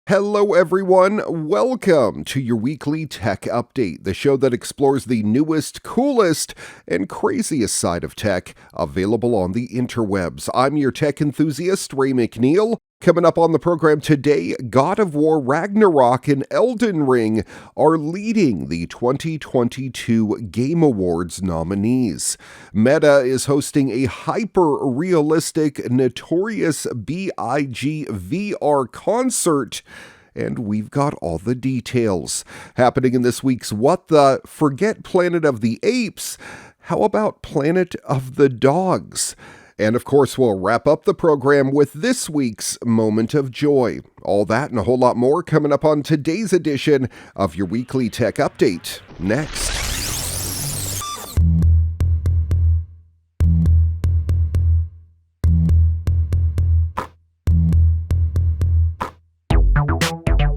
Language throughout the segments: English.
Hello, everyone. Welcome to your weekly tech update, the show that explores the newest, coolest, and craziest side of tech available on the interwebs. I'm your tech enthusiast, Ray McNeil. Coming up on the program today, God of War Ragnarok and Elden Ring are leading the 2022 Game Awards nominees. Meta is hosting a hyper-realistic Notorious B.I.G. VR concert, and we've got all the details. Happening in this week's What the? Forget Planet of the Apes. How about Planet of the Dogs? And of course, we'll wrap up the program with this week's Moment of Joy. All that and a whole lot more coming up on today's edition of your weekly tech update. Next.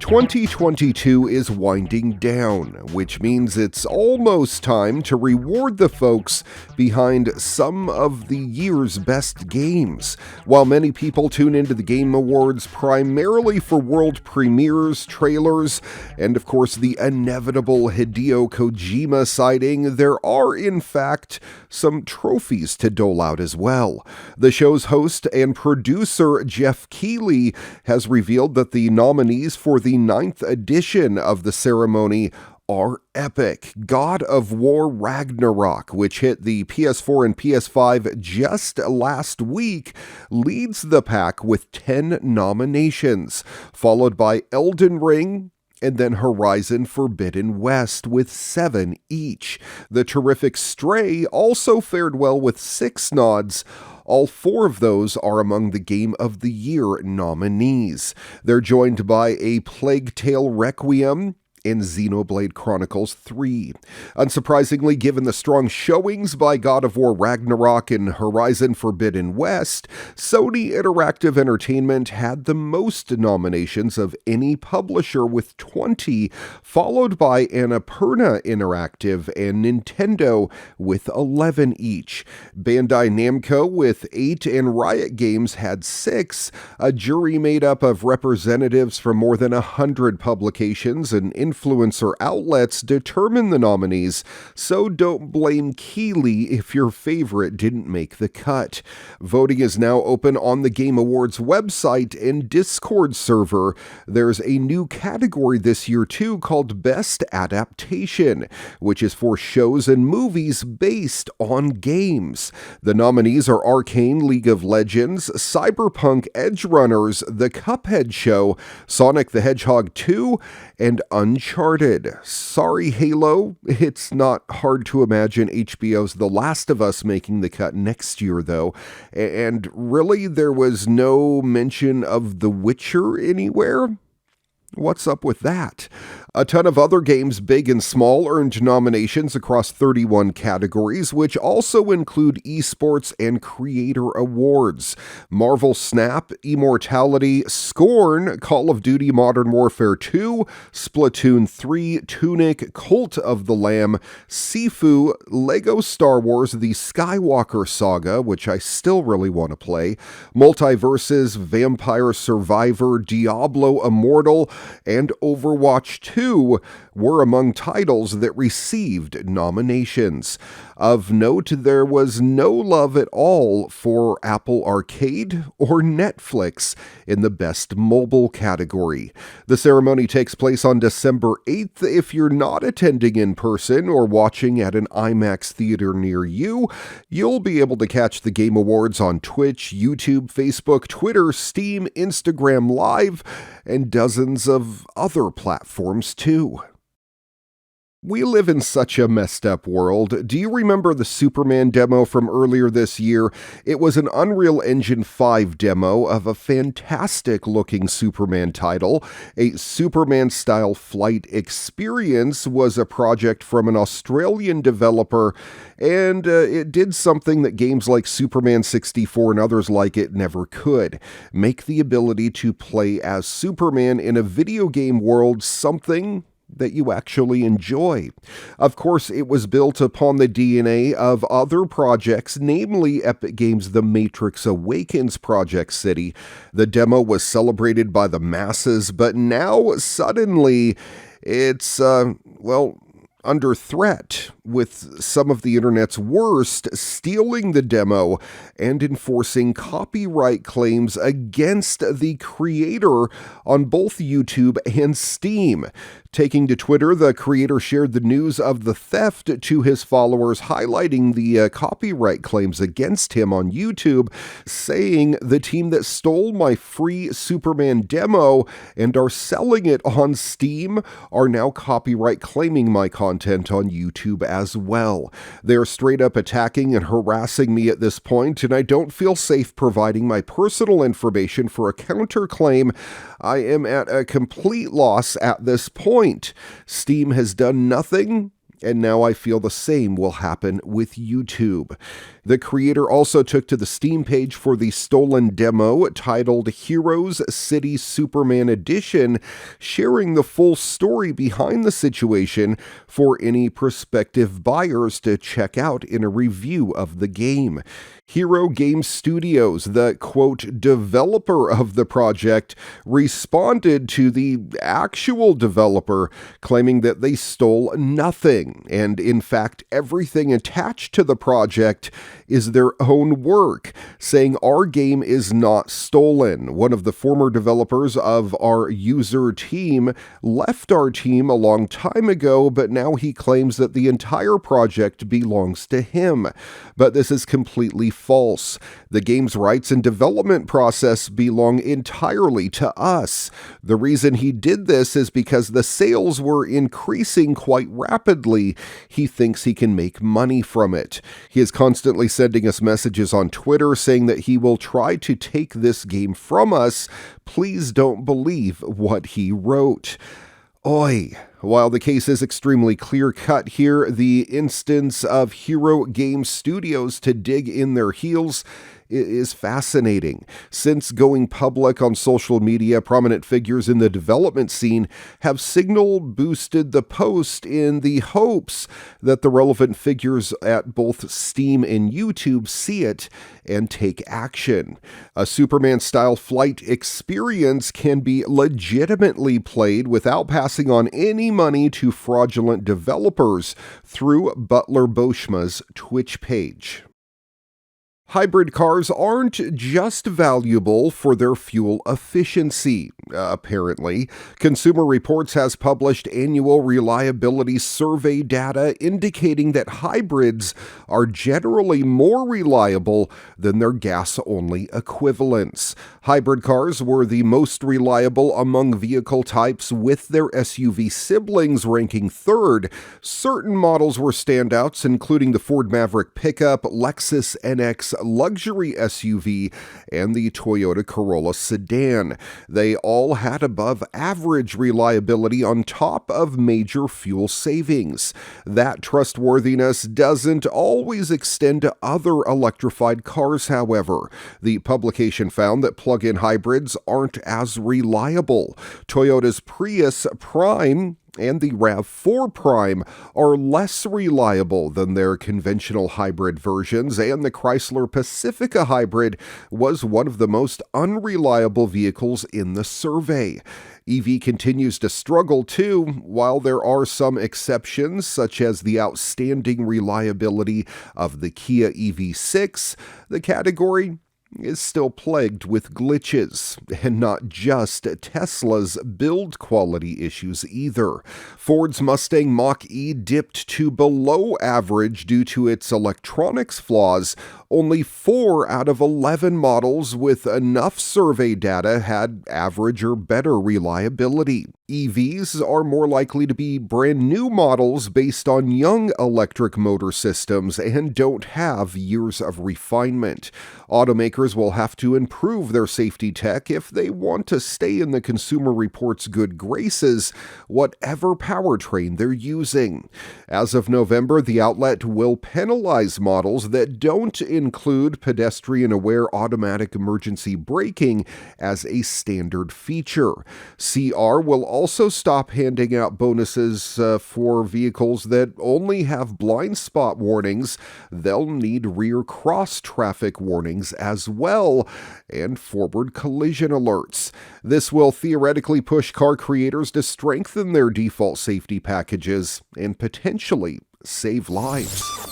2022 is winding down, which means it's almost time to reward the folks behind some of the year's best games. While many people tune into the Game Awards primarily for world premieres, trailers, and of course the inevitable Hideo Kojima sighting, there are in fact some trophies to dole out as well. The show's host and producer Jeff Keighley has revealed that the nominees for the 9th edition of the ceremony are epic. God of War Ragnarok, which hit the PS4 and PS5 just last week, leads the pack with 10 nominations, followed by Elden Ring, and then Horizon Forbidden West with 7 each. The terrific Stray also fared well with 6 nods. All 4 of those are among the Game of the Year nominees. They're joined by A Plague Tale Requiem and Xenoblade Chronicles 3. Unsurprisingly, given the strong showings by God of War Ragnarok and Horizon Forbidden West, Sony Interactive Entertainment had the most nominations of any publisher with 20, followed by Annapurna Interactive and Nintendo with 11 each. Bandai Namco with 8 and Riot Games had 6. A jury made up of representatives from more than 100 publications and influencer outlets determine the nominees, so don't blame Keighley if your favorite didn't make the cut. Voting is now open on the Game Awards website and Discord server. There's a new category this year too called Best Adaptation, which is for shows and movies based on games. The nominees are Arcane League of Legends, Cyberpunk Edge Runners, The Cuphead Show, Sonic the Hedgehog 2, and Uncharted. Sorry, Halo. It's not hard to imagine HBO's The Last of Us making the cut next year, though. And really, there was no mention of The Witcher anywhere? What's up with that? A ton of other games, big and small, earned nominations across 31 categories, which also include esports and creator awards. Marvel Snap, Immortality, Scorn, Call of Duty Modern Warfare 2, Splatoon 3, Tunic, Cult of the Lamb, Sifu, Lego Star Wars The Skywalker Saga, which I still really want to play, Multiverses, Vampire Survivor, Diablo Immortal, and Overwatch 2 were among titles that received nominations. Of note, there was no love at all for Apple Arcade or Netflix in the Best Mobile category. The ceremony takes place on December 8th. If you're not attending in person or watching at an IMAX theater near you, you'll be able to catch the Game Awards on Twitch, YouTube, Facebook, Twitter, Steam, Instagram Live, and dozens of other platforms too. We live in such a messed up world. Do you remember the Superman demo from earlier this year? It was an Unreal Engine 5 demo of a fantastic looking Superman title. A Superman-style flight experience was a project from an Australian developer, and it did something that games like Superman 64 and others like it never could. Make the ability to play as Superman in a video game world something that you actually enjoy. Of course, it was built upon the DNA of other projects, namely Epic Games' The Matrix Awakens Project City. The demo was celebrated by the masses, but now suddenly it's, under threat, with some of the internet's worst stealing the demo and enforcing copyright claims against the creator on both YouTube and Steam. Taking to Twitter, the creator shared the news of the theft to his followers, highlighting the copyright claims against him on YouTube, saying, "The team that stole my free Superman demo and are selling it on Steam are now copyright claiming my content on YouTube as well. They're straight up attacking and harassing me at this point, and I don't feel safe providing my personal information for a counterclaim. I am at a complete loss at this point. Steam has done nothing, and now I feel the same will happen with YouTube." The creator also took to the Steam page for the stolen demo titled Heroes City Superman Edition, sharing the full story behind the situation for any prospective buyers to check out in a review of the game. Hero Game Studios, the quote developer of the project, responded to the actual developer, claiming that they stole nothing, and in fact everything attached to the project is their own work, saying our game is not stolen. One of the former developers of our user team left our team a long time ago, but now he claims that the entire project belongs to him. But this is completely false. The game's rights and development process belong entirely to us. The reason he did this is because the sales were increasing quite rapidly. He thinks he can make money from it. He is constantly sending us messages on Twitter saying that he will try to take this game from us. Please don't believe what he wrote. Oi. While the case is extremely clear-cut here, the instance of Hero Game Studios to dig in their heels is fascinating. Since going public on social media, prominent figures in the development scene have signal boosted the post in the hopes that the relevant figures at both Steam and YouTube see it and take action. A Superman-style flight experience can be legitimately played without passing on any money to fraudulent developers through Butler Boschma's Twitch page. Hybrid cars aren't just valuable for their fuel efficiency, apparently. Consumer Reports has published annual reliability survey data indicating that hybrids are generally more reliable than their gas-only equivalents. Hybrid cars were the most reliable among vehicle types, with their SUV siblings ranking third. Certain models were standouts, including the Ford Maverick pickup, Lexus NX luxury SUV, and the Toyota Corolla sedan. They all had above average reliability on top of major fuel savings. That trustworthiness doesn't always extend to other electrified cars, however. The publication found that plug-in hybrids aren't as reliable. Toyota's Prius Prime and the RAV4 Prime are less reliable than their conventional hybrid versions, and the Chrysler Pacifica hybrid was one of the most unreliable vehicles in the survey. EV continues to struggle too. While there are some exceptions, such as the outstanding reliability of the Kia EV6, the category is still plagued with glitches, and not just Tesla's build quality issues either. Ford's Mustang Mach-E dipped to below average due to its electronics flaws. Only 4 out of 11 models with enough survey data had average or better reliability. EVs are more likely to be brand new models based on young electric motor systems and don't have years of refinement. Automakers will have to improve their safety tech if they want to stay in the Consumer Reports' good graces, whatever powertrain they're using. As of November, the outlet will penalize models that don't include pedestrian-aware automatic emergency braking as a standard feature. CR will also stop handing out bonuses for vehicles that only have blind spot warnings. They'll need rear cross traffic warnings as well, and forward collision alerts. This will theoretically push car creators to strengthen their default safety packages and potentially save lives.